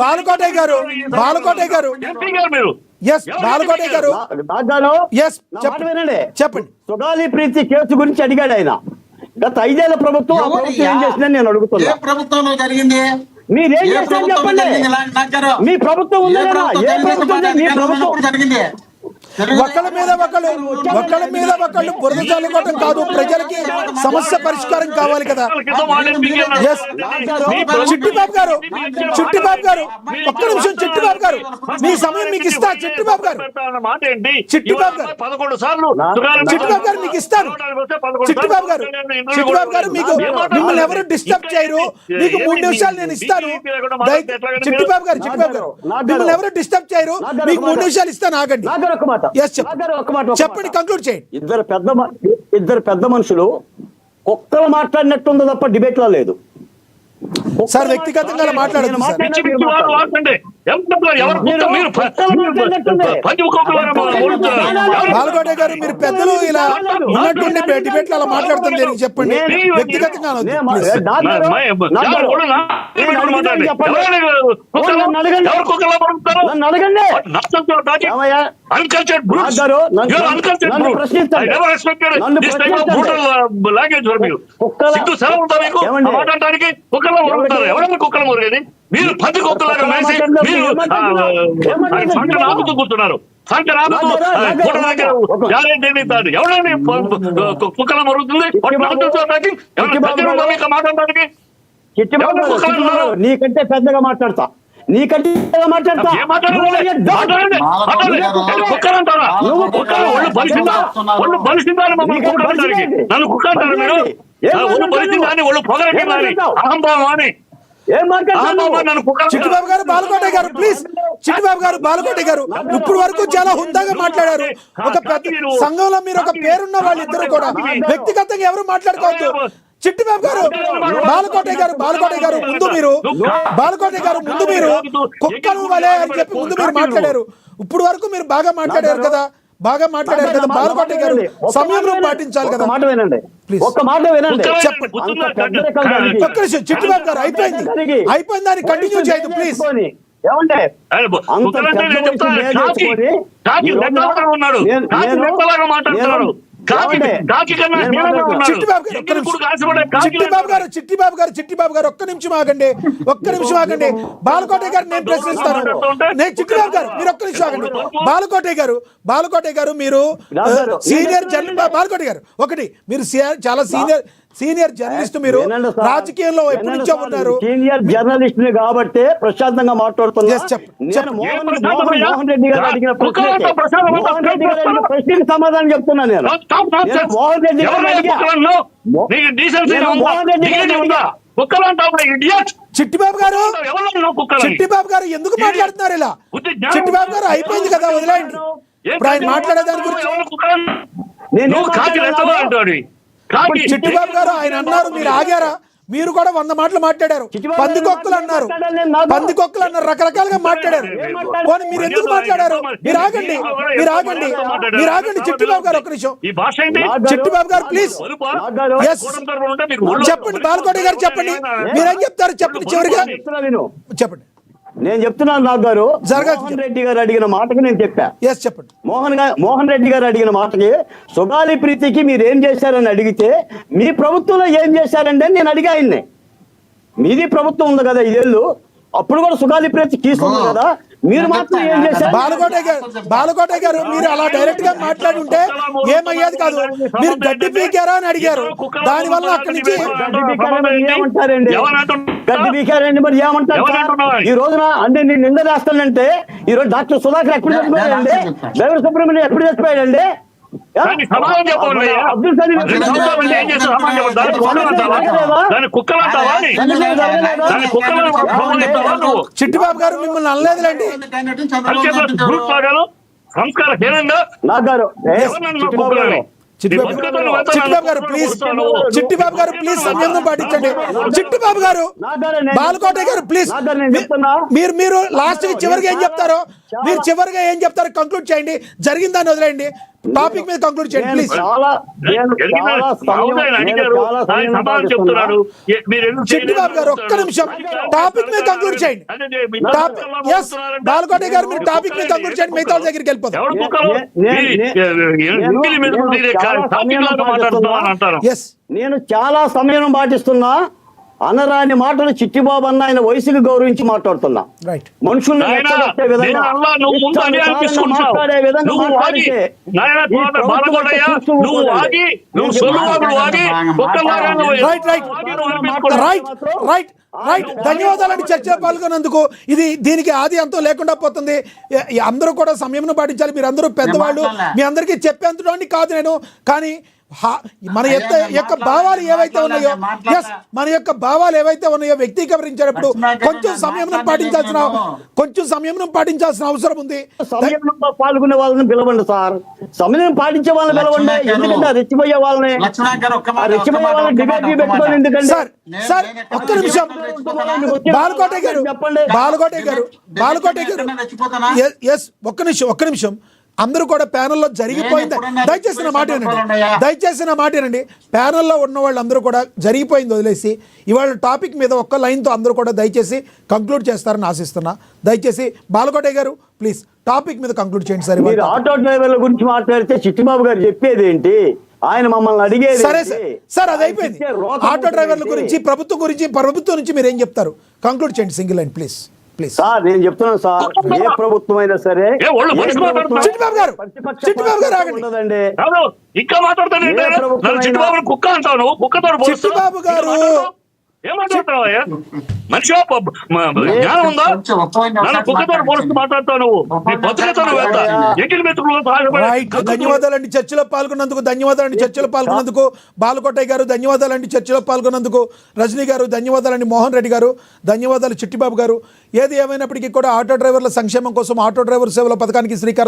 బాలకోటయ్య గారు చెప్పండి. సుగాలి ప్రీతి కేసు గురించి అడిగాడు ఆయన. గత 5 ఏళ్ల ప్రభుత్వం ఆ ప్రభుత్వం ఏం చేసిందని నేను అడుగుతున్నా. ప్రభుత్వంలో జరిగింది మీరేం చేస్తారని చెప్పండి. మీ ప్రభుత్వం ఉంది కదా, ఏ ప్రభుత్వం మీ ప్రభుత్వం జరిగింది. ఒకళ్ళ మీద ఒకళ్ళు బురద చల్లుకోవటం కాదు, ప్రజలకి సమస్య పరిష్కారం కావాలి కదా. చిట్టిబాబు గారు ఒక్క నిమిషం. చిట్టిబాబు గారు మీ సమయం మీకు ఇస్తా. చిట్టిబాబు గారు మీకు ఇస్తాను. చిట్టిబాబు గారు మీకు మిమ్మల్ని ఎవరు డిస్టర్బ్ చేయరు. మీకు 3 నిమిషాలు నేను ఇస్తాను. చిట్టిబాబు గారు మిమ్మల్ని ఎవరు డిస్టర్బ్ చేయరు. మీకు 3 నిమిషాలు ఇస్తాను. ఆగండి. చెప్పండి, కంక్లూడ్ చేయండి. ఇద్దరు పెద్ద మనుషులు కుక్కలు మాట్లాడినట్టుందో తప్ప డిబేట్ లో లేదు. సార్ వ్యక్తిగతంగా మాట్లాడదు సార్. బాలకోటయ్య గారు మీరు పెద్దలు ఇలా ఉన్నట్టుండి డిబేట్ లో అలా మాట్లాడుతుంది చెప్పండి. వ్యక్తిగతంగా ఎవరైనా కుక్కలు మురిగేది మీరు పంది కుక్కలాగా వేసి మీరు సంట నాకుతూ కూర్చున్నారు. సంట నాకుతూ ఎవరైనా కుక్కల మరుగుతుంది మాట్లాడడానికి. నీకంటే పెద్దగా మాట్లాడతా. కుక్కలంటారా? ఒళ్ళు బలిసిందా మమ్మల్ని కుక్కడానికి? నన్ను కుక్క అంటారా మీరు? ఒళ్ళు బలిసిందా అని, ఒళ్ళు పొగరటి అహంభావం అని. చిట్టిబాబు గారు, బాలకోటయ్య గారు ప్లీజ్. చిట్టిబాబు గారు, బాలకోటయ్య గారు ఇప్పుడు వరకు చాలా హుందాగా మాట్లాడారు. ఒక పెద్ద సంఘంలో మీరు ఒక పేరున్న వాళ్ళిద్దరు కూడా వ్యక్తిగతంగా ఎవరు మాట్లాడుకోవద్దు. చిట్టిబాబు గారు, బాలకోటయ్య గారు ముందు మీరు కుక్కలు వలే అని చెప్పి ముందు మీరు మాట్లాడారు. ఇప్పుడు వరకు మీరు బాగా మాట్లాడారు కదా. బాలకోటయ్య గారు సమయంలో పాటించాలి కదా. ఒక్క మాట వినండి. చెప్పండి. ఒక్క నిమిషం. చిట్టిబాబు గారు అయిపోయింది. దాన్ని కంటిన్యూ చేయదు ప్లీజ్. ఏమంటే చిట్టిబాబు గారు ఒక్క నిమిషం ఆగండి. బాలకోటయ్య గారు నేను ప్రశ్నిస్తాను. చిట్టిబాబు గారు మీరు ఒక్క నిమిషం ఆగండి. బాలకోటయ్య గారు మీరు సీనియర్ జర్నలిస్ట్. బాలకోటయ్య గారు మీరు చాలా సీనియర్ జర్నలిస్ట్. మీరు రాజకీయంలో ఎప్పటి నుంచో ఉన్నారు. సీనియర్ జర్నలిస్ట్ కాబట్టి ప్రశాంతంగా మాట్లాడుతున్నా. మోహన్ రెడ్డి గారు అడిగిన ప్రశ్నకి సమాధానం చెప్తున్నా. నేను మోహన్ రెడ్డి చిట్టిబాబు గారు ఎందుకు మాట్లాడుతున్నారు ఇలా? చిట్టిబాబు గారు అయిపోయింది కదా, వదిలేయండి. ఇప్పుడు ఆయన మాట్లాడేదాని గురించి చిట్టిబాబు గారు ఆయన అన్నారు, మీరు ఆగారా? మీరు కూడా 100 మాటలు మాట్లాడారు. పందికొక్కులు అన్నారు, రకరకాలుగా మాట్లాడారు. మీరు ఎందుకు మాట్లాడారు? మీరు ఆగండి. చిట్టిబాబు గారు ఒక్క నిమిషం. చిట్టిబాబు గారు ప్లీజ్ చెప్పండి. బాలకోటయ్య గారు చెప్పండి. మీరేం చెప్తారు చెప్పండి. చివరిగా చెప్పండి. నేను చెప్తున్నాను. నాకు గారు మోహన్ రెడ్డి గారు అడిగిన మాటకి నేను చెప్పా. చెప్పండి. మోహన్ రెడ్డి గారు అడిగిన మాటకి సుగాలి ప్రీతికి మీరు ఏం చేశారని అడిగితే మీ ప్రభుత్వంలో ఏం చేశారండి అని నేను అడిగా ఆయన్ని. మీది ప్రభుత్వం ఉంది కదా 5 ఏళ్ళు, అప్పుడు కూడా సుగాలి ప్రీతి తీసుకుంది కదా, మీరు మాత్రం ఏం చేశారు? బాలకోటయ్య గారు మీరు అలా డైరెక్ట్ గా మాట్లాడి ఉంటే ఏమయ్యేది కాదు. మీరు గడ్డి పీకారా అని అడిగారు. దాని వల్ల అక్కడి నుంచి గడ్డి పీకారండి. మరి ఏమంటారు? ఈ రోజున అంటే నేను నింద చేస్తానంటే ఈ రోజు డాక్టర్ సుధాకర్ ఎప్పుడు చచ్చిపోయాడండి? దేవర సుబ్రహ్మణ్యం ఎప్పుడు చచ్చిపోయాడండి? అబ్దుల్ సలీం చిట్టిబాబు గారు మిమ్మల్ని అనలేదులేండి. చిట్టిబాబు గారు ప్లీజ్ సంయమనం పాటించండి. చిట్టిబాబు గారు, బాలకోటయ్య గారు ప్లీజ్ మీరు లాస్ట్ చివరిగా ఏం చెప్తారో కంక్లూడ్ చేయండి. జరిగిందాన్ని వదిలేయండి టాపిక్ మీద కంక్లూడ్ చేయండి నేను ప్లీజ్. చెప్తున్నాడు చిట్టి బాబు గారు ఒక్క నిమిషం టాపిక్ మీద కంక్లూడ్ చేయండి. ఎస్ బాలకోటి గారు మీరు టాపిక్ మీద కంక్లూడ్ చేయండి, మిగతా వాళ్ళ దగ్గరికి వెళ్ళిపోతాం. అంటారు ఎస్ నేను చాలా సమయం పాటిస్తున్నా. అనరాని మాటలు చిట్టిబాబు అన్న ఆయన వయసుకు గౌరవించి మాట్లాడుతున్నా. రైట్. మనుషుల్ని రెచ్చగొట్టే విధంగా, మాట్లాడే విధంగా మాట్లాడితే right right right right right. ధన్యవాదాలండి చర్చలో పాల్గొన్నందుకు. ఇది దీనికి ఆది అంతం లేకుండా పోతుంది. అందరూ కూడా సమయం పాటించాలి. మీరు అందరూ పెద్దవాళ్ళు, మీ అందరికీ చెప్పేంతటి కాదు నేను. కానీ మన యొక్క భావాలు ఏవైతే ఉన్నాయో, ఎస్ మన యొక్క భావాలు ఏవైతే ఉన్నాయో వ్యక్తీకరించేటప్పుడు కొంచెం సమయం పాటించాల్సిన అవసరం ఉంది. సమయంలో పాల్గొనే వాళ్ళని పిలవండి సార్, సమయం పాటించే వాళ్ళని పిలవండి. ఎందుకంటే రెచ్చిపోయే వాళ్ళని డిబేట్ పెట్టుకోండి. ఎందుకంటే సార్ సార్ ఒక్క నిమిషం బాలకోటే గారు ఎస్ ఒక్క నిమిషం అందరూ కూడా ప్యానెల్లో జరిగిపోయింది. దయచేసి నా మాట వినండి. ప్యానెల్లో ఉన్న వాళ్ళందరూ కూడా జరిగిపోయింది వదిలేసి ఇవాళ టాపిక్ మీద ఒక్క లైన్తో అందరూ కూడా దయచేసి కంక్లూడ్ చేస్తారని ఆశిస్తున్నా. దయచేసి బాలకోటే గారు ప్లీజ్ టాపిక్ మీద కంక్లూడ్ చేయండి. సరే, మీరు ఆటో డ్రైవర్ల గురించి మాట్లాడితే చిట్టిబాబు గారు చెప్పేది ఏంటి? ఆయన మమ్మల్ని అడిగేది సరే సార్ అది అయిపోయింది. ఆటో డ్రైవర్ల గురించి ప్రభుత్వం నుంచి మీరు ఏం చెప్తారు? కంక్లూడ్ చేయండి సింగిల్ లైన్ ప్లీజ్. సార్ నేను చెప్తున్నాను సార్, ఏ ప్రభుత్వం అయినా సరే చిట్టిబాబు గారు ఉండదండి. ఇంకా మాట్లాడతాను కుక్క అంటావు, కుక్కతో చిట్టిబాబు గారు ఏమాట్లాడుతున్నావా? మనిషి జ్ఞానం ఉందా? నన్ను కుక్కతో పోలుస్తూ మాట్లాడుతావు నువ్వు. ధన్యవాదాలండి చర్చలో పాల్గొన్నందుకు. బాలకోటయ్య గారు ధన్యవాదాలండి చర్చలో పాల్గొన్నందుకు. రజనీ గారు ధన్యవాదాలండి. మోహన్ రెడ్డి గారు ధన్యవాదాలు. చిట్టిబాబు గారు ఏది ఏమైనప్పటికీ కూడా ఆటో డ్రైవర్ల సంక్షేమం కోసం ఆటో డ్రైవర్ సేవల పథకానికి శ్రీకారం